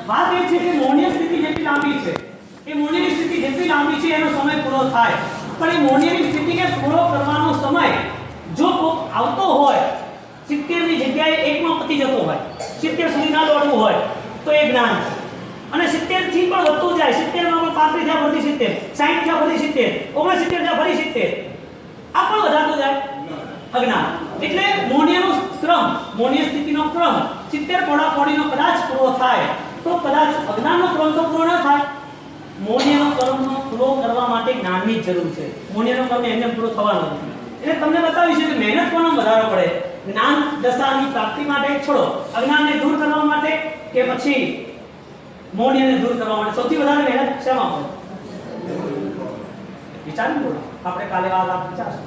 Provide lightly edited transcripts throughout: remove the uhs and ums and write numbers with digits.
વાત એ છે કે મૌન્ય સ્થિતિ જેટલી લાંબી છે, એ મૌન્યની સ્થિતિ જેટલી લાંબી છે એનો સમય પૂરો થાય, પણ એ મૌન્યની સ્થિતિને પૂરો કરવાનો સમય જો આવતો હોય 70 ની જગ્યાએ 1 માં પતી જતો હોય, 70 સુધી ના દોડવું હોય તો એ જ્ઞાન છે. અને 70 થી પણ વધતું જાય, 70 માં પણ 35 થયા ફરી 70, 60 થયા ફરી 70, 69 થયા ફરી 70, આ પણ વધારતું જાય અજ્ઞાન. એટલે મૌન્યનો ક્રમ, મૌન્ય સ્થિતિનો ક્રમ 70 પોડાપોડીનો કદાચ પૂરો થાય તો કદાચ અજ્ઞાનનો ક્રમ તો પૂરો ન થાય. મૌન્યનો ક્રમનો પૂરો કરવા માટે જ્ઞાનની જરૂર છે. મૌન્યનો ક્રમ એમને પૂરો થવાનો નથી. એટલે તમને બતાવ્યું છે કે મહેનત કોનો વધારો પડે, જ્ઞાન દશાની પ્રાપ્તિ માટે છોડો, અજ્ઞાનને દૂર કરવા માટે કે પછી મૌન્યને દૂર કરવા માટે સૌથી વધારે મહેનત શેમાં પડે? વિચારવું પડે. આપણે કાલે વાત વિચારશું.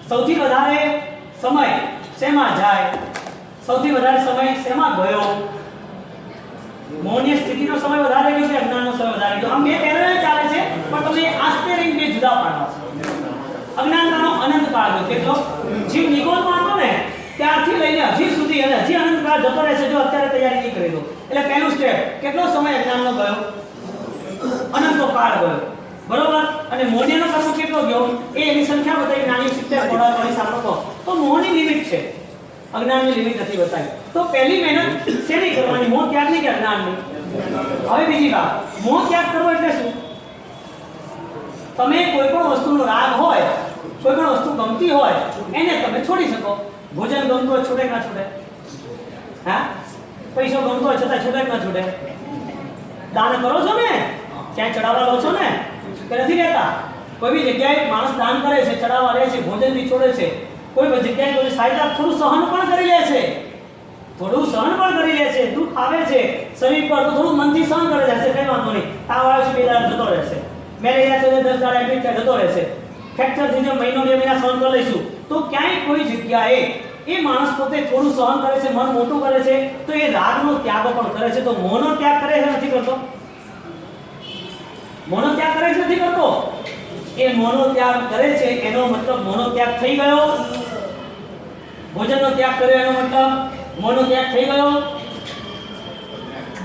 સૌથી વધારે સમય શેમાં જાય? સૌથી વધારે સમય શેમાં ગયો? મૌન્ય સ્થિતિનો સમય વધારે ગયો કે અજ્ઞાનનો સમય વધારે ગયો? આમ બે પેરેલલ ચાલે છે, પણ તમને આસ્તે રહીને બે જુદા પાડવા છે. અજ્ઞાનનો અનંત કાળ ગયો. કેટલો? જીવ નિકોલમાં હતો ને ત્યારથી લઈને હજી સુધી અને હજી અનંત કાળ જતો રહેશે જો અત્યારે તૈયારી નહીં કરી દો. એટલે પહેલું સ્ટેપ, કેટલો સમય અજ્ઞાનનો ગયો? અનંતનો કાળ ગયો. બરોબર. અને મૌન્યનો કર્મ કેટલો ગયો? એ એની સંખ્યા બતાવી નાની 70 પોડા કરી સાંભળો તો મૌનની લિમિટ છે, અજ્ઞાનની લિમિટ નથી બતાવી. તો પહેલી મહેનત શેની કરવાની? મોહ ત્યાગની કે અજ્ઞાનની? હવે બીજી વાત, મોહ ત્યાગ કરવો એટલે શું? તમે કોઈ પણ વસ્તુનો રાગ હોય, કોઈ પણ વસ્તુ ગમતી હોય એને તમે છોડી શકો. ભોજન ગમતું હોય છોડે ના છોડે? હા, પૈસો ગમતો હોય છતાં છોડે ના છોડે? દાન કરો છો ને, ક્યાં ચડાવવા લો છો ને કે નથી લેતા? કોઈ બી જગ્યાએ માણસ દાન કરે છે, ચડાવવા લે છે, ભોજન બી છોડે છે. કોઈ બી જગ્યાએ કોઈ સાઈડ થોડું સહન પણ કરી લે છે, થોડું સહન પણ કરી લે છે, દુઃખ આવે છે શરીર પર તો થોડું મનથી સહન કરે છે, કઈ વાંધો નહીં, તાવ આવે છે 2 દાડા જતો રહેશે, મેલેરિયા છે 10 દાડા એડમિટ થાય જતો રહેશે, ફ્રેક્ચર થઈ જાય મહિનો 2 મહિના સહન કરી લઈશું. તો ક્યાંય કોઈ જગ્યાએ એ માણસ પોતે થોડું સહન કરે છે, મન મોટું કરે છે, તો એ રાગનો ત્યાગ પણ કરે છે. તો મોહનો ત્યાગ કરે છે નથી કરતો? મોહનો ત્યાગ કરે છે નથી કરતો? એ મોહનો ત્યાગ કરે છે એનો મતલબ મોહનો ત્યાગ થઈ ગયો. ભોજનનો ત્યાગ કર્યો એનો મતલબ મોહનો ત્યાગ થઈ ગયો.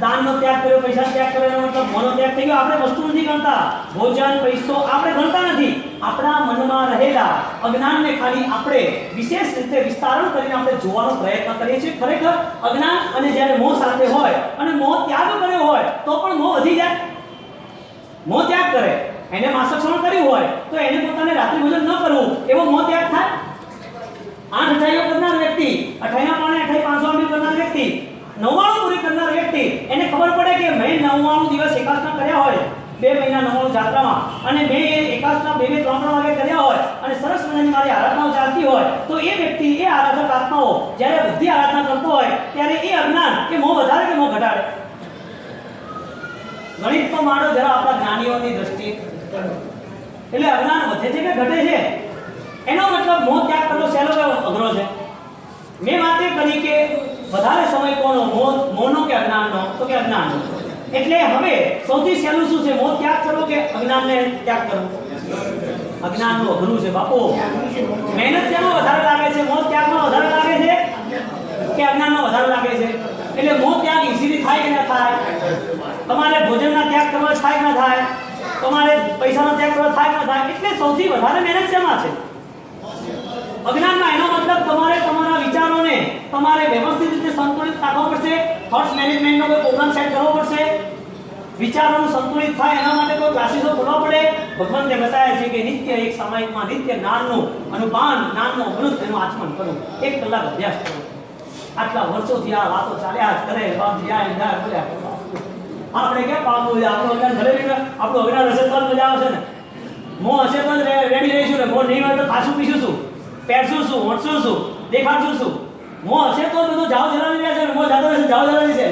દાનનો ત્યાગ કર્યો, પૈસાનો ત્યાગ કર્યો એનો મતલબ મોહનો ત્યાગ થઈ ગયો. આપણે વસ્તુ નથી ગણતા, ભોજન પૈસો આપણે ગણતા નથી. આપણા મનમાં રહેલા અજ્ઞાનને ખાલી આપણે વિશેષ રીતે વિસ્તારણ કરીને આપણે જોવાનો પ્રયત્ન કરીએ છીએ. ખરેખર અજ્ઞાન અને જ્યારે મોહ સાથે હોય અને મોહ ત્યાગ કર્યો હોય તો પણ મોહ વધી જાય. મોહ ત્યાગ કરે, એને માસક્ષણ કર્યું હોય તો એને પોતાને રાત્રિ ભોજન ન કરવું એવો મોહ ત્યાગ થાય. 8 અઠાઈઓ કરનાર વ્યક્તિ, 28 પાણે 500 આંબી કરનાર વ્યક્તિ, 99 પૂરી કરનાર વ્યક્તિ, એને ખબર પડે કે મેં 99 દિવસ એકાદશા કર્યા હોય 2 મહિના 99 જાત્રામાં, અને મેં એકાદશા 2-3 વાગે કર્યા હોય અને સરસ મજાની મારી આરાધનાઓ ચાલતી હોય, તો એ વ્યક્તિ, એ આરાધક આત્માઓ જ્યારે બુદ્ધિ આરાધના કરતો હોય ત્યારે એ અજ્ઞાન કે મોહ વધારે કે મોહ ઘટાડે? ગણિત તો માનો જરા આપણા જ્ઞાનીઓની દ્રષ્ટિએ. એટલે અજ્ઞાન વધે છે કે ઘટે છે? એનો મતલબ મોહ ત્યાગ કરવો સહેલો કે અઘરો છે? મેં વાત એ કરી કે વધારે સમય કોનો, મોહનો કે અજ્ઞાનનો? તો કે અજ્ઞાનનો. એટલે હવે સૌથી સહેલું શું છે, મોહ ત્યાગ કરવો કે અજ્ઞાનને ત્યાગ કરવો? અજ્ઞાનનો અઘરું છે બાપુ. મહેનત શેનો વધારે લાગે છે, મોહ ત્યાગનો વધારે લાગે છે કે અજ્ઞાનનો વધારે લાગે છે? એટલે મોહ ત્યાગ ઈઝીલી થાય કે ના થાય? તમારે ભોજનના ત્યાગ કરવા થાય કે ના થાય? તમારે પૈસાનો ત્યાગ કરવા થાય કે ના થાય? એટલે સૌથી વધારે મહેનત શેમાં છે? અજ્ઞાનમાં. એનો મતલબ તમારે તમારા વિચારોને તમારે વ્યવસ્થિત રીતે સંતુલિત રાખવા પડશે. થોટ્સ મેનેજમેન્ટનો કોઈ પ્રોગ્રામ સેટ કરવો પડશે. વિચારોનું સંતુલિત થાય એના માટે કોઈ ક્લાસીસો ખોલવા પડે. ભગવાનને બતાવ્યા છે કે નિત્ય એક સામાયિકમાં નિત્ય જ્ઞાનનું અનુપાન, જ્ઞાનનું અમૃત એનું આચમન કરવું. 1 કલાક અભ્યાસ કરો. આટલા વર્ષોથી આ વાતો ચાલ્યા જ કરે. બાપજી આ ઇન્દ્રા બોલ્યા આપણે ક્યાં પામવું? આપણું અજ્ઞાન ભલે આપણું અજ્ઞાન હશે તો મજા આવશે ને. મોં હશે તો રેડી રહીશું ને. મોં નહીં હોય તો ખાસું પીશું શું, પહેરશું શું, વોટશું શું, દેખાડશું શું? મોં હશે તો બધું જાવ જલાવી રહ્યા છે. મોં જાતો રહેશે જાવ જલાવી છે.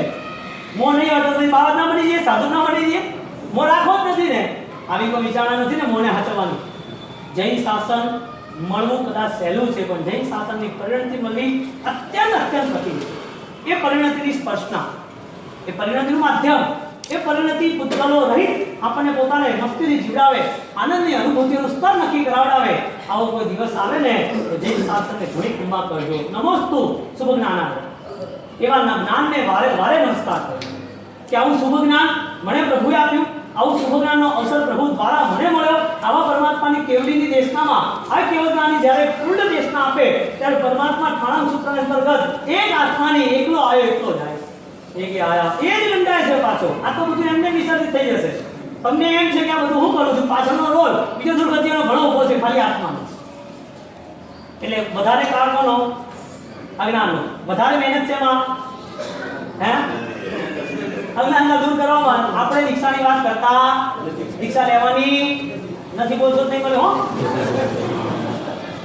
મોં નહીં હોય તો બાબત ના બની જઈએ, સાધુ ના બની જઈએ. મોં રાખવો જ નથી ને. આવી કોઈ વિચારણા નથી ને મોંને હાચવવાની. જૈન શાસન મળવું કદાચ સહેલું છે, પણ જૈન શાસનની પરિણતિ મળવી અત્યંત કઠિન છે. એ પરિણતિની સ્પર્શના, એ પરિણતિનું માધ્યમ, એ પરિણતિ પુત્રલો રહિત આપણને પોતાને મસ્તીથી જીવડાવે, આનંદની અનુભૂતિનું સ્તર નક્કી કરાવડાવે. આવો કોઈ દિવસ આવે ને તો જૈન શાસ્ત્રને ઘણી કિંમત કરજો. નમોસ્તુ શુભ જ્ઞાનાય. એવા જ્ઞાનને વારે વારે નમસ્કાર કરો કે આવું શુભ જ્ઞાન મને પ્રભુએ આપ્યું, આવું શુભ જ્ઞાનનો અવસર પ્રભુ દ્વારા મને મળ્યો. આવા પરમાત્માની કેવડીની દેશનામાં આ કેવળ જ્ઞાની જ્યારે પૂર્ણ દેશના આપે ત્યારે પરમાત્મા ઠાણમ સૂત્ર અંતર્ગત એક આત્માની એકલો આવ્યો એકલો જાય, એક આયા એ જ લંડાય છે પાછો. આ તો બધું એમને વિસર્જિત થઈ જશે. તમને એમ છે કે આ બધું હું કરું છું, પાછળનો રોલ બીજો દુર્ગતિનો ઘણો ઉભો છે, ખાલી આત્માનો. એટલે વધારે કાળ કોનો? અજ્ઞાનનો. વધારે મહેનત છે એમાં હે અજ્ઞાનને દૂર કરવામાં. આપણે દીક્ષાની વાત કરતા દીક્ષા લેવાની નથી, બોલશો નહીં બોલે હો.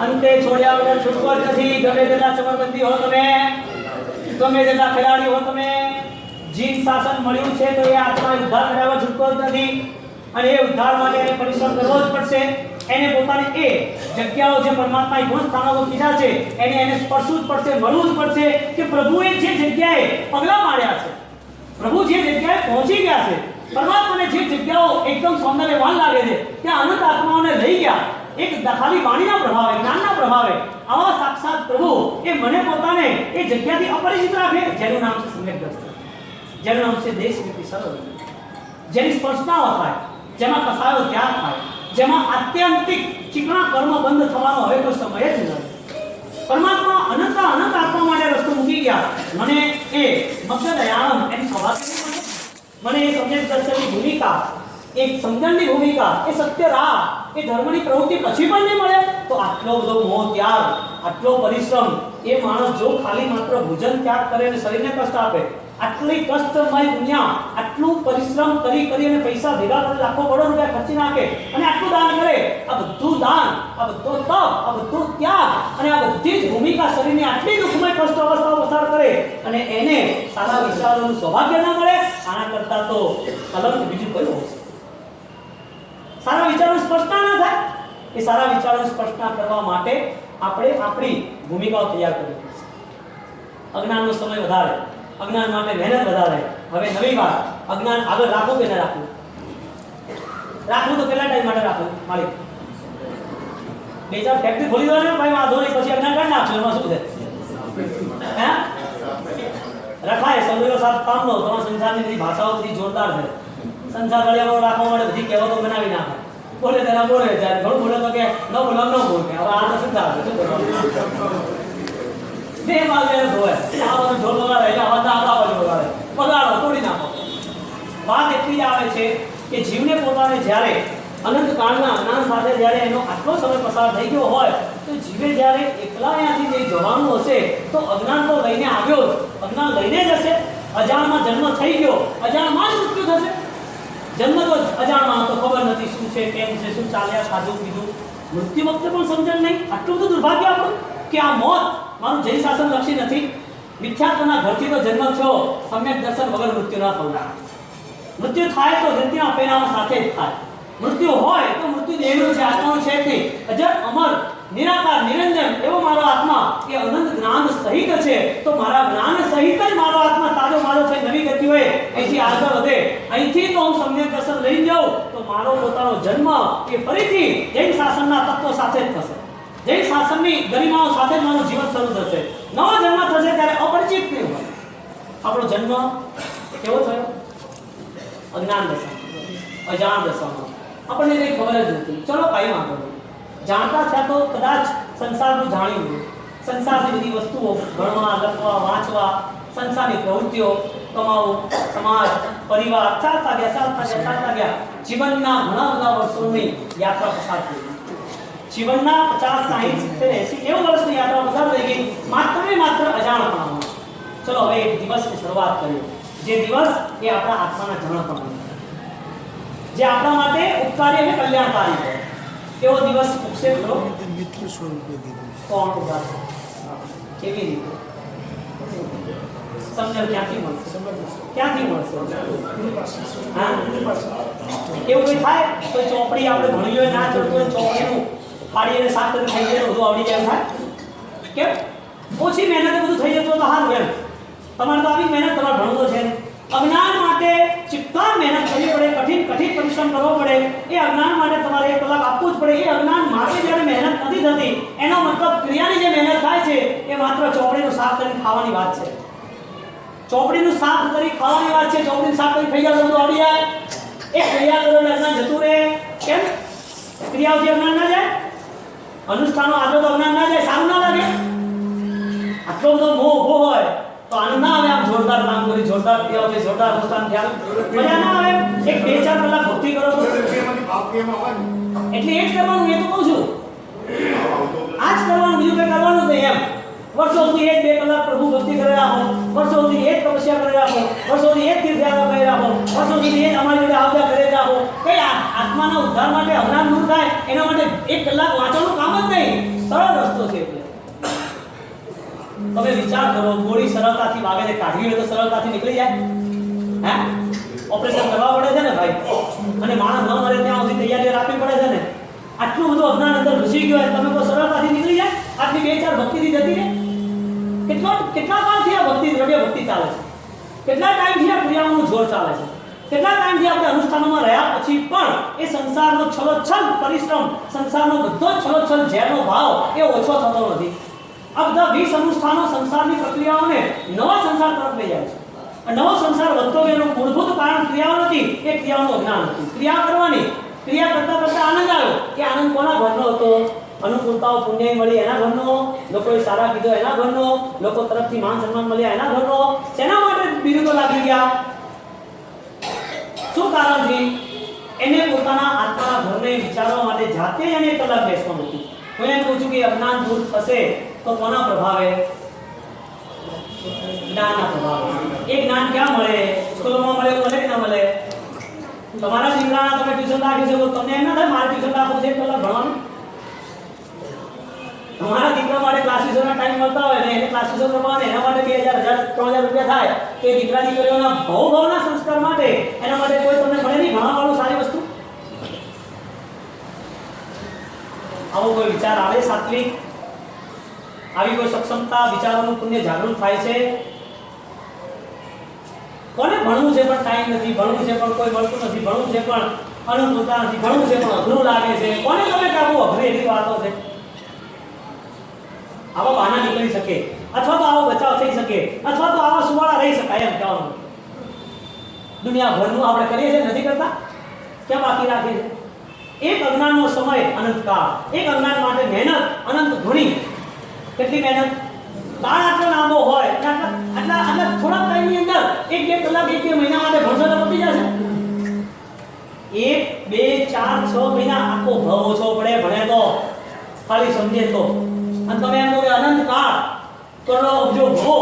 અંતે છોડ્યા વગર છૂટકો જ નથી. ગમે તેટલા ચમરબંધી હો તમે, ગમે તેટલા ખેલાડી હો તમે, જીન શાસન મળ્યું છે તો એ આત્મા ઉદ્ધાર કર્યા વગર છૂટકો જ નથી. અને એ ઉદ્ધાર માટે એને પરિશ્રમ કરવો જ પડશે. એને પોતાની એ જગ્યાઓ જે પરમાત્માએ ગુણ સ્થાનો કીધા છે એને સ્પર્શવું જ પડશે, મળવું જ પડશે કે પ્રભુએ જે જગ્યાએ પગલાં માર્યા છે, પ્રભુ જે જગ્યાએ પહોંચી ગયા છે, પરમાત્માને જે જગ્યાઓ એકદમ સૌંદર્યવાન લાગે છે ત્યાં અનંત આત્માઓને લઈ ગયા. એક ખાલી વાણીના પ્રભાવે, જ્ઞાનના પ્રભાવે આવા સાક્ષાત પ્રભુ એ મને પોતાને એ જગ્યાથી અપરિચિત રાખે, જેનું નામ છે સમ્યક દર્શન, જેનું નામ છે દેશ નીતિ સરળ, જેની સ્પર્શનાઓ થાય, જેમાં કસાયો ત્યાગ થાય, જેમાં આત્યંતિક ચીકણા કર્મ બંધ થવાનો હવે કોઈ સમય જ નથી. પરમાત્મા અનંત આત્મા માટે રસ્તો મૂકી ગયા. મને એ મક્સદ દયાળમ એની સ્વભાવ મને એ સમ્યક દર્શનની ભૂમિકા, એક સમજણની ભૂમિકા, એ સત્ય રાહ, એ ધર્મની પ્રવૃત્તિ પછી પણ નહીં મળે તો આટલો બધો મોહ ત્યાગ, આટલો પરિશ્રમ એ માણસ જો ખાલી માત્ર ભોજન ત્યાગ કરે અને શરીરને કષ્ટ આપે, આટલી કષ્ટમય દુનિયા આટલું પરિશ્રમ કરી અને પૈસા ભેગા કરી લાખો કરોડ રૂપિયા ખર્ચી નાખે અને આટલું દાન કરે, આ બધું દાન, આ બધો તપ, આ બધો ત્યાગ અને આ બધી જ ભૂમિકા શરીરની આટલી દુઃખમય કષ્ટ અવસ્થાઓ પસાર કરે અને એને સારા વિચારોનું સૌભાગ્ય ન મળે, આના કરતા તો કલંક બીજું કયું હશે? સારા વિચારોની સ્પષ્ટતા ન થાય. એ સારા વિચારોની સ્પષ્ટતા કરવા માટે આપણે આપણી ભૂમિકાઓ તૈયાર કરવી પડશે. અજ્ઞાનનો સમય વધારે, અજ્ઞાન માટે મહેનત વધારે. હવે નવી વાત, અજ્ઞાન આગળ રાખવું કે ન રાખવું? રાખવું તો કેટલા ટાઈમ માટે રાખવું? માલિક બે ચાર ફેક્ટરી ખોલી દો ને ભાઈ, વાંધો નહીં, પછી અજ્ઞાન કાઢી નાખશો, એમાં શું છે? હે રખાય સમજો સાથ કામનો. તમારા સંસારની બધી ભાષાઓ બધી જોરદાર છે. સંસાર ગળિયામાં રાખવા માટે બધી કહેવતો બનાવી નાખે, બોલે તેના બોલે, જ્યારે ઘણું બોલે તો કે ન બોલો ન બોલ કે હવે આ તો સંસાર છે, શું કરવાનું? બે માલ ધોવે આ બધું ઢોલ વગાડે એટલે અવાજ આવતા બાજુ વગાડે, વગાડો, તોડી નાખો. વાત એટલી જ આવે છે કે જીવને પોતાને જ્યારે અનંત કાળના અજ્ઞાન સાથે જ્યારે એનો આટલો સમય પસાર થઈ ગયો હોય તો જીવે જ્યારે એકલા અહીંયાથી જવાનું હશે તો અજ્ઞાન તો લઈને આવ્યો જ, અજ્ઞાન લઈને જ હશે. અજાણમાં જન્મ થઈ ગયો, અજાણમાં જ મૃત્યુ થશે. જન્મ તો અજાણમાં, તો ખબર નથી શું છે, કેમ છે, શું ચાલ્યા, ખાધું પીધું, મૃત્યુ વખતે પણ સમજણ નહીં. આટલું બધું દુર્ભાગ્ય આપણું કે આ મોત મારું જૈન શાસન લક્ષી નથી. મિથ્યાત્વના ઘરથી તો જન્મ થયો, સમ્યક દર્શન વગર મૃત્યુ ના થવું. મૃત્યુ થાય તો જંતીના પરિણામ સાથે જ થાય. મૃત્યુ હોય તો મૃત્યુ દેહનું છે, આત્માનું છે જ નહીં. અજર અમર નિરાકાર નિરંજન એવો મારો આત્મા એ અનંત જ્ઞાન સહિત છે. તો મારા જ્ઞાન સહિત જ મારો આત્મા તાજો મારો છે, નવી ગતિ હોય અહીંથી આગળ વધે. અહીંથી તો હું સમ્યક દર્શન લઈ જાઉં તો મારો પોતાનો જન્મ એ ફરીથી જૈન શાસનના તત્વો સાથે જ થશે. જૈન શાસનની ગરિમાઓ સાથે જ મારું જીવન શરૂ થશે. નવો જન્મ થશે ત્યારે અપરિચિત નહીં હોય. આપણો જન્મ કેવો થયો? અજ્ઞાન દશા, અજાણ દશામાં. આપણને કંઈ ખબર જ નથી. ચલો કાંઈ વાંધો નહીં, જાણતા થયા તો કદાચ સંસારનું જાણ્યું હોય, સંસારની બધી વસ્તુઓ ભણવા, લખવા, વાંચવા, સંસારની પ્રવૃત્તિઓ, કમાવું, સમાજ, પરિવાર, ચાલતા ગયા જીવનના ઘણા બધા વર્ષોની યાત્રા પસાર થઈ ગઈ. જીવનના 50, 60, 70, 80 વર્ષની યાત્રા પસાર થઈ ગઈ માત્ર ને માત્ર અજાણપણામાં. ચલો હવે એક દિવસની શરૂઆત કરીએ, જે દિવસ એ આપણા આત્માના જાણપણાનો, જે આપણા માટે ઉપકારી અને કલ્યાણકારી હોય એવો દિવસ ઉપસે કરો. મિત્ર સ્વરૂપે કોણ ઉદાસ કેવી રીતે સમજણ ક્યાંથી મળશે? ક્યાંથી મળશે? હા એવું કંઈ થાય? કોઈ ચોપડી આપણે ભણી હોય ના ચડતું હોય, ચોપડીનું ફાડીને સાત થઈ જાય બધું આવડી જાય થાય? કેમ? ઓછી મહેનતે બધું થઈ જતું તો સારું એમ. તમારે તો આવી મહેનત તમારે ભણવું છે. અજ્ઞાન માટે ચિત્તા મહેનત કરવી પડે, કઠિન પરિશ્રમ કરવો પડે. એ અજ્ઞાન માટે તમારે 1 કલાક આપવું જ પડે. એ અજ્ઞાન માટે જ્યારે મહેનત નથી થતી એનો મતલબ ક્રિયાની જે મહેનત થાય છે એ માત્ર ચોપડીનું સાફ કરીને ખાવાની વાત છે. ચોપડીનું સાફ કરી ખાવાની વાત છે, ચોપડીનું સાફ કરી ખાઈ જાવ તો બધું આવડી જાય. એક ક્રિયા કરો એટલે અજ્ઞાન જતું રહે. કેમ? ક્રિયાઓથી અજ્ઞાન ના જાય, અનુષ્ઠાનો આદરો તો અજ્ઞાન ના જાય. સારું ના લાગે? આટલો બધો મોહ ઉભો હોય તો આનંદ ના આવે. આમ જોરદાર કામ કરી, જોરદાર ક્રિયાઓથી જોરદાર અનુષ્ઠાન થયા, મજા ના આવે? એક 2-4 કલાક ભક્તિ કરો તો એટલે એ જ કરવાનું. એ તો કહું છું, આ જ કરવાનું, બીજું કંઈ કરવાનું નહીં એમ. વર્ષો સુધી એક 2 કલાક પ્રભુ ભક્તિ કરી રાખો, વર્ષો સુધી એક તપસ્યા કરી રાખો, વર્ષો સુધી એક તીર્થયાત્રા કરી રાખો, વર્ષો સુધી એક અમારી જોડે આવતા કરી રાખો. કઈ આત્માના ઉદ્ધાર માટે અજ્ઞાન દૂર થાય એના માટે 1 કલાક વાંચવાનું કામ જ નહીં. સરળ રસ્તો છે. એટલે તમે વિચાર કરો, ગોળી સરળતાથી વાગે કાઢવી હોય તો સરળતાથી નીકળી જાય? હે? ઓપરેશન કરવા પડે છે ને ભાઈ, અને માણસ ન મરે ત્યાં સુધી તૈયારી રાખવી પડે છે ને. આટલું બધું અજ્ઞાન અંદર ઘૂસી ગયું હોય, તમે કોઈ સરળતાથી નીકળી જાય? આટલી 2-4 ભક્તિથી જતી રહે? કેટલા કાળથી આ ભક્તિ દ્રવ્ય ભક્તિ ચાલે છે? કેટલા ટાઈમથી આ ક્રિયાઓનું જોર ચાલે છે? કેટલા ટાઈમથી આપણે અનુષ્ઠાનમાં રહ્યા પછી પણ એ સંસારનો છલોછલ પરિશ્રમ, સંસારનો બધો છલોછલ ઝેરનો ભાવ એ ઓછો થતો નથી. આ બધા 20 અનુષ્ઠાનો સંસારની પ્રક્રિયાઓને નવા સંસાર તરફ લઈ જાય છે. નવો સંસાર વધતો ગયો એનું મૂળભૂત કારણ ક્રિયાઓ નથી, એ ક્રિયાઓનું અજ્ઞાન હતું. ક્રિયા કરવાની, ક્રિયા કરતા કરતા આનંદ આવ્યો. એ આનંદ કોના ઘરનો હતો? અનુકૂળતાઓ પુણ્ય મળી એના ઘરનો, લોકોએ સારા કીધો એના ઘરનો, લોકો તરફથી માન સન્માન મળ્યા એના ઘરનો. શેના માટે બિરુદો લાગી ગયા? શું કારણથી? એને પોતાના આત્માના ઘરને વિચારવા માટે જાતે એને 1 કલાક બેસવાનું હતું. હું એમ કહું છું કે અજ્ઞાન દૂર થશે તો કોના પ્રભાવે? જ્ઞાનના પ્રભાવે. એ જ્ઞાન ક્યાં મળે? સ્કૂલમાં મળે કે ના મળે? તમારા દીકરાના તમે ટ્યુશન રાખી શકો, તમને એમ ના થાય મારે ટ્યુશન રાખવું છે 1 કલાક ભણવાનું? તમારા દીકરા માટે ક્લાસીસોના ટાઈમ મળતા હોય ને એને ક્લાસીસો કરવાને એના માટે 2000 3000 રૂપિયા થાય તો એ દીકરા દીકરીઓના ભાવના સંસ્કાર માટે એના માટે કોઈ તમને મળે નહીં ભણવાનું સારી વસ્તુ? આવો કોઈ વિચાર આવે સાત્વિક? આવી કોઈ સક્ષમતા, વિચારોનું પુણ્ય જાગૃત થાય છે? કોને ભણવું છે પણ ટાઈમ નથી, ભણવું છે પણ કોઈ મળતું નથી, ભણવું છે પણ અનુકૂળતા નથી, ભણવું છે પણ અઘરું લાગે છે? કોને તમે કાબુ અઘરી એવી વાતો છે? આવા બહાના નીકળી શકે, અથવા તો આવો બચાવ થઈ શકે, અથવા તો આવા સુવાળા રહી શકાય એમ કહેવાનું. દુનિયાભરનું આપણે કરીએ છીએ, નથી કરતા? ક્યાં બાકી રાખીએ છીએ? એક અજ્ઞાનનો સમય અનંતકાળ, એક અજ્ઞાન માટે મહેનત અનંત ઘણી. કેટલી મહેનત? કાળ આટલો લાંબો હોય આટલા થોડા ટાઈમની અંદર 1-2 કલાક 1-2 મહિના માટે ભણશો તો પતી જશે. 1, 2, 4, 6 મહિના આખો ભાવ ઓછો પડે ભણે તો, ખાલી સમજે તો. અને તમે એમ કહો કે અનંત કાળ કરોડો અબજો ભવો,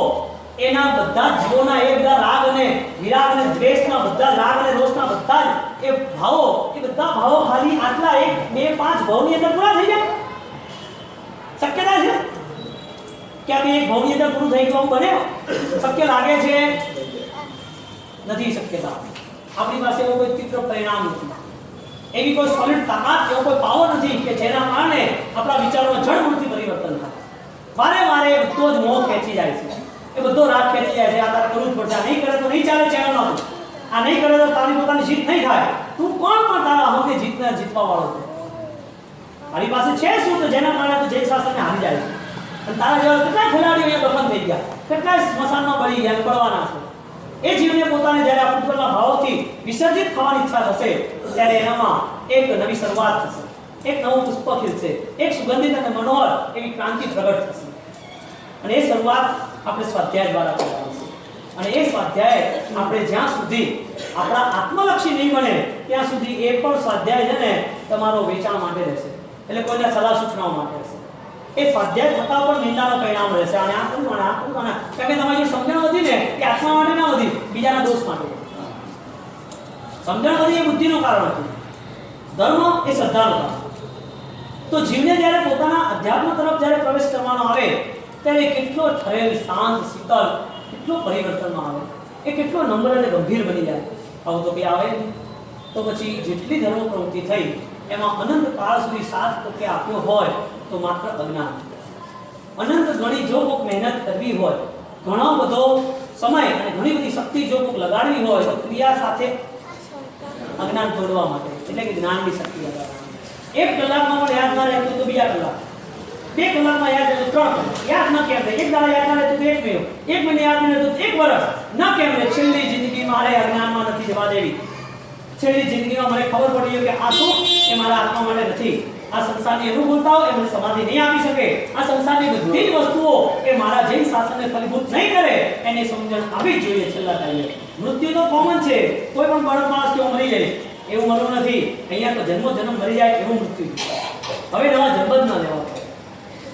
એના બધા જીવોના એ બધા રાગ અને વિરાગ અને દ્વેષના બધા રાગ અને રોષના બધા જ એ બધા ભાવો ખાલી આટલા 1, 2, 5 ભાવની અંદર પૂરા થઈ જાય? શક્યતા છે કે આ 1 ભાવની અંદર પૂરું થઈ ગયું બને? શક્ય લાગે છે? નથી શક્યતા. આપણી પાસે એવો કોઈ તીવ્ર પરિણામ નથી, એવી કોઈ સોલિડ તાકાત, એવો કોઈ પાવર નથી કે જેના કારણે આપણા વિચારોમાં જડમૂળથી પરિવર્તન થાય. વારે વારે બધો જ મોહ ખેંચી જાય છે, એ બધો રાગ ખેંચી જાય છે. આ તારે કરવું જ પડશે, આ નહીં કરે તો નહીં ચાલે ચેનલ નો, આ નહીં કરે તો તારી પોતાની જીત નહીં થાય. તું કોણ પણ તારા અહંને જીતવા વાળો છે? તારી પાસે છે શું તો જેના કારણે તું જય શાસનને હારી જાય છે? અને તારા જેવા કેટલા ખેલાડીઓ એ દફન થઈ ગયા, કેટલા સ્મશાનમાં બળી ગયા, પડવાના છે. એ જીવને પોતાને જ્યારે આ પુત્રના ભાવથી વિસર્જિત થવાની ઈચ્છા થશે ત્યારે એનામાં એક નવી શરૂઆત થશે, એક નવું પુષ્પ ખીલશે, એક સુગંધિત અને મનોહર એવી ક્રાંતિ પ્રગટ થશે. અને એ શરૂઆત આપણે સ્વાધ્યાય દ્વારા કરવાની છે. અને એ સ્વાધ્યાય આપણે જ્યાં સુધી આપણા આત્મલક્ષી નહીં બને ત્યાં સુધી એ પણ સ્વાધ્યાય છે ને તમારો વેચાણ માટે રહેશે, એટલે કોઈને સલાહ સૂચનાઓ માટે રહેશે. એ સ્વાધ્યાય થતા પણ નિંદાનો પરિણામ રહેશે. અને આ કારણ કે તમારી સમજણ વધી ને એ આત્મા માટે ના વધી, બીજાના દોષ માટે. સમજણ વધી એ બુદ્ધિનું કારણ હતું, ધર્મ એ શ્રદ્ધાનું કારણ. તો જીવને જ્યારે પોતાના અધ્યાત્મ તરફ જ્યારે પ્રવેશ કરવાનો આવે ત્યારે કેટલો ઠરેલ, શાંત, શીતળ, કેટલો પરિવર્તનમાં આવે, એ કેટલો નમ્ર અને ગંભીર બની જાય. આવું તો કંઈ આવે તો પછી જેટલી ધર્મ પ્રવૃત્તિ થઈ એમાં અનંત કાળ સુધી સાથ પોતે આપ્યો હોય તો માત્ર અજ્ઞાન. અનંત ઘણી જો કોઈક મહેનત કરવી હોય, ઘણો બધો સમય અને ઘણી બધી શક્તિ જો કોઈક લગાડવી હોય તો ક્રિયા સાથે અજ્ઞાન તોડવા માટે, એટલે કે જ્ઞાનની શક્તિ લગાડવાની. 1 કલાકમાં પણ યાદ ના રહેતું તો બીજા કલાક, 2 કલાકમાં યાદ રહે તો 3 કલાક, યાદ ન કેમ રહે, 1 દાડા યાદ ન રહે તો 1 મહિનો, 1 મહિને યાદ ન રહે તો 1 વર્ષ, ન કેમ રહે છેલ્લી જિંદગી મારે અજ્ઞાનમાં નથી જવા દેવી. છેલ્લી જિંદગીમાં મને ખબર પડી ગઈ કે આ શું એ મારા આત્મા માટે નથી. આ સંસારની અનુકૂળતાઓ એ મને સમાધિ નહીં આપી શકે. આ સંસારની બધી જ વસ્તુઓ એ મારા જૈન શાસનને ફલીભૂત નહીં કરે. એની સમજણ આવી જ જોઈએ છેલ્લા ટાઈમે. મૃત્યુ તો કોમન છે, કોઈ પણ બાળક માણસ કેવો મરી જાય એવું મરવું નથી. અહીંયા તો જન્મ મરી જાય એવું મૃત્યુ. હવે નવા જન્મ જ ના લેવા.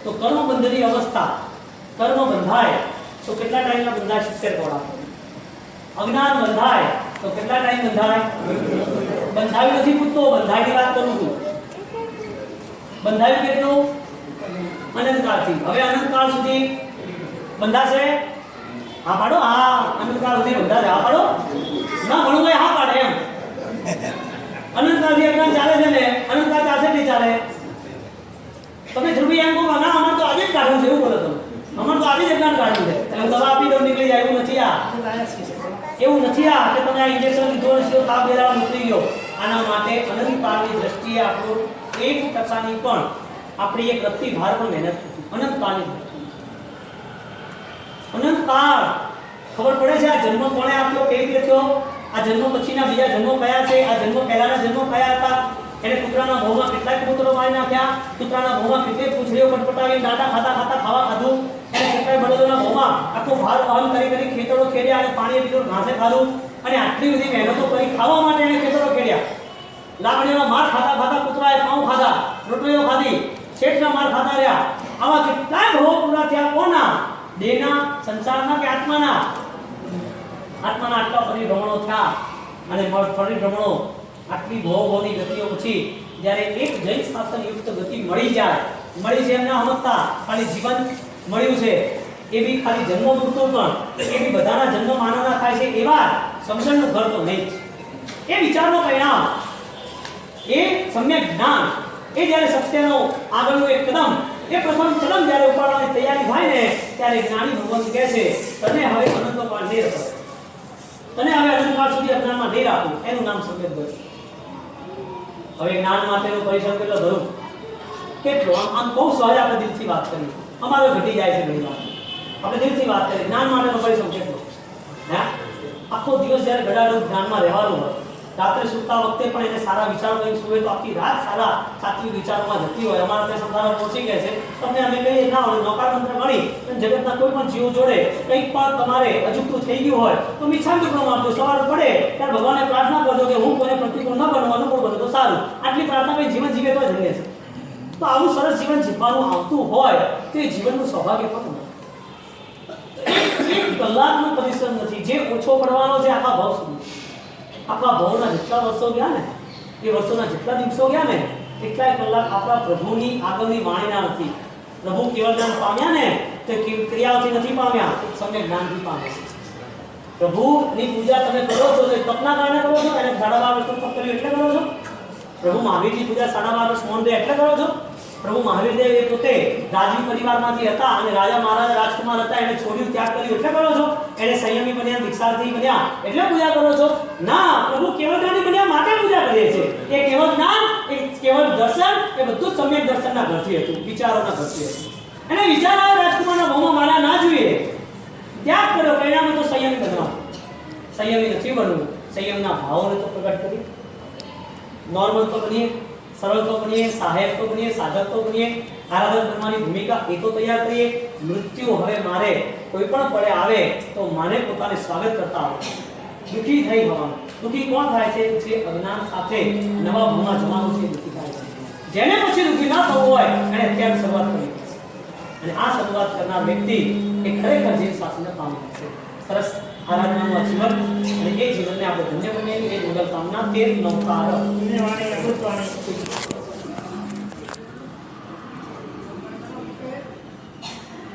તો કર્મ બંધની અવસ્થા, કર્મ બંધાય તો કેટલા ટાઈમમાં બંધાય? 70 કોડા. અજ્ઞાન બંધાય તો કેટલા ટાઈમ બંધાય? બંધાયું નથી પૂછતો, બંધાયની વાત કરું છું. બંધાયું કેટલું? અનંતકાળથી. હવે અનંતકાળ સુધી બંધાશે? હા પાડો. હા, અનંતકાળ સુધી બંધાશે. હા પાડો. ના ભણવું હોય હા પાડે એમ. અનંતકાળથી અજ્ઞાન ચાલે છે ને, અનંતકાળ ચાલશે નહીં ચાલે? તમે ધ્રુવી એમ કહો ના અમારે તો આજે જ કાઢવું છે એવું બોલો તમે. અમારે તો આજે જ અજ્ઞાન કાઢવું છે એટલે દવા આપી દઉં નીકળી જાય એવું નથી. આ એવું નથી આ કે તમે આ ઇન્જેક્શન લીધો છે તાપ બેરાવા નીકળી ગયો. આના માટે અનંતકાળની દ્રષ્ટિએ આપણું 1% પણ આપણી એક રત્તી ભાર પર મહેનત કરવી. અનંતકાળની દ્રષ્ટિએ અનંતકાળ ખબર પડે છે. આ જન્મ કોણે આપ્યો, કેવી રીતે થયો, આ જન્મ પછીના બીજા જન્મો કયા છે, આ જન્મ પહેલાના જન્મો કયા હતા, એને કૂતરાના ભોમાં કેટલાય કબૂતરો મારી નાખ્યા, કૂતરાના ભોમાં કેટલી પૂંછડીઓ પટપટાવી દાંડા ખાતા ખાવા ખાધું, એને કેટલાય બળદોના ભોમાં આખો ભાર વહન કરી ખેતરો ખેડ્યા અને પાણી પીધું, ઘાસે ખાધું અને આટલી બધી મહેનતો કરી ખાવા માટે એને ખેતરો ખેડ્યા. લાકડીનો માર ખાતા કૂતરાએ પાઉં ખાધા, રોટલીઓ ખાધી, શેઠના માર ખાતા રહ્યા. આવા કેટલાય ભવો પૂરા થયા. કોના? દેહના, સંસારના કે આત્માના? આત્માના આટલા પરિભ્રમણો થયા અને પરિભ્રમણો આટલી ભવોની ગતિઓ પછી જ્યારે એક જૈન શાસન યુક્ત ગતિ મળી જાય, મળી છે એમને સમજતા ખાલી જીવન મળ્યું છે એવી ખાલી જન્મ પૂરતું પણ એવી બધાના જન્મ માનવના થાય છે એવા સમજણનું ઘર તો નહીં. એ વિચારનો પરિણામ, એ સમ્યક જ્ઞાન, એ જ્યારે સત્યનો આગળનું એક કદમ, એ પ્રથમ કદમ જ્યારે ઉપાડવાની તૈયારી થાય ને ત્યારે જ્ઞાની ભગવાન કહે છે તને હવે અનંતકાળ નહીં રાખો, તને હવે અનંતકાળ સુધી અજ્ઞાનમાં નહીં રાખું. એનું નામ સમ્યક દ્રષ્ટિ. હવે જ્ઞાન માટેનો પરિશ્રમ કેટલો ધરું, કેટલો આમ બહુ સહજ આપણે દિલથી વાત કરી, અમારો ઘટી જાય છે ઘણી વાર. આપણે દિલથી વાત કરી જ્ઞાન માટેનો પરિશ્રમ કેટલો. હે આખો દિવસ જ્યારે ગડાડું જ્ઞાનમાં રહેવાનું હોય, રાત્રે સૂતા વખતે પણ એને સારા વિચારો લઈને સુવે તો આખી રાત સારા સાત્વિક વિચારોમાં જતી હોય. અમારા ત્યાં સંસારમાં પહોંચી ગયા છે તમને અમે કહીએ ના હોય નૌકાર મંત્ર ગણી જગતના કોઈ પણ જીવ જોડે કંઈક પણ તમારે અજુકતું થઈ ગયું હોય તો મિચ્છામિદુક્કડમ આપજો. સવાર પડે ત્યારે ભગવાનને પ્રાર્થના કરજો કે હું કોઈને પ્રતિકૂળ ન બનવું, અનુકૂળ બનું તો સારું. આટલી પ્રાર્થના કરી જીવન જીવે તો ધન્ય છે. તો આવું સરસ જીવન જીવવાનું આવતું હોય તો એ જીવનનું સૌભાગ્ય પણ નથી. એક કલાકનો પરિશ્રમ નથી જે ઓછો પડવાનો છે આખા ભાવ સુધી. આપણા ભવના જેટલા વર્ષો ગયા ને, એ વર્ષોના જેટલા દિવસો ગયા ને, એટલા કલાક આપણા પ્રભુની આગળની વાણીના નથી. પ્રભુ કેવળ જ્ઞાન પામ્યા ને તો ક્રિયાઓથી નથી પામ્યા, સમ્યક જ્ઞાનથી પામ્યા. પ્રભુની પૂજા તમે કરો છો તો તપના કારણે કરો છો, એને 12.5 વર્ષ તપ કર્યું એટલે કરો છો. પ્રભુ મહાવીરની પૂજા 12.5 વર્ષ મૌન રહે એટલે કરો છો. પ્રભુ મહાવીર દેવ એ પોતે રાજવી પરિવારમાંથી હતા અને રાજા મહારાજા રાજકુમાર હતા, એને છોડ્યું ત્યાગ કર્યું એટલે કરો છો. એને સંયમી બન્યા, દીક્ષાર્થી બન્યા એટલે પૂજા કરો છો. ના, પ્રભુ કેવળ જ્ઞાની બન્યા માટે પૂજા કરીએ છીએ. એ કેવળ જ્ઞાન, એ કેવળ દર્શન, એ બધું સમ્યક દર્શનના ઘરથી હતું, વિચારોના ઘરથી હતું. એને વિચારો રાજકુમારના ભાવમાં મારા ના જોઈએ, ત્યાગ કર્યો, પરિણામે તો સંયમી બનવા. સંયમી નથી બનવું, સંયમના ભાવોને તો પ્રગટ કરી. નોર્મલ તો બનીએ, સરળ તો બનીએ, સહાયક તો બનીએ, સાધક તો બનીએ, આરાધક બનવાની ભૂમિકા એ તો તૈયાર કરીએ. મૃત્યુ હવે મારે કોઈ પણ પડે આવે તો માને પોતાને સ્વાગત કરતા આવે. દુઃખી થઈ જવાનું. દુઃખી કોણ થાય છે? જે અજ્ઞાન સાથે નવા ભૂમાં જવાનું છે, દુઃખી થાય છે. જેને પછી દુઃખી ના થવું હોય એને અત્યારે શરૂઆત કરવી પડશે. અને આ શરૂઆત કરનાર વ્યક્તિ એ ખરેખર જે શાસનને પામી છે. સરસ આરાધનાનું જીવન અને એ જીવનને આપણે ધન્ય બનીએ એ મંગલ કામના 13 નવકાર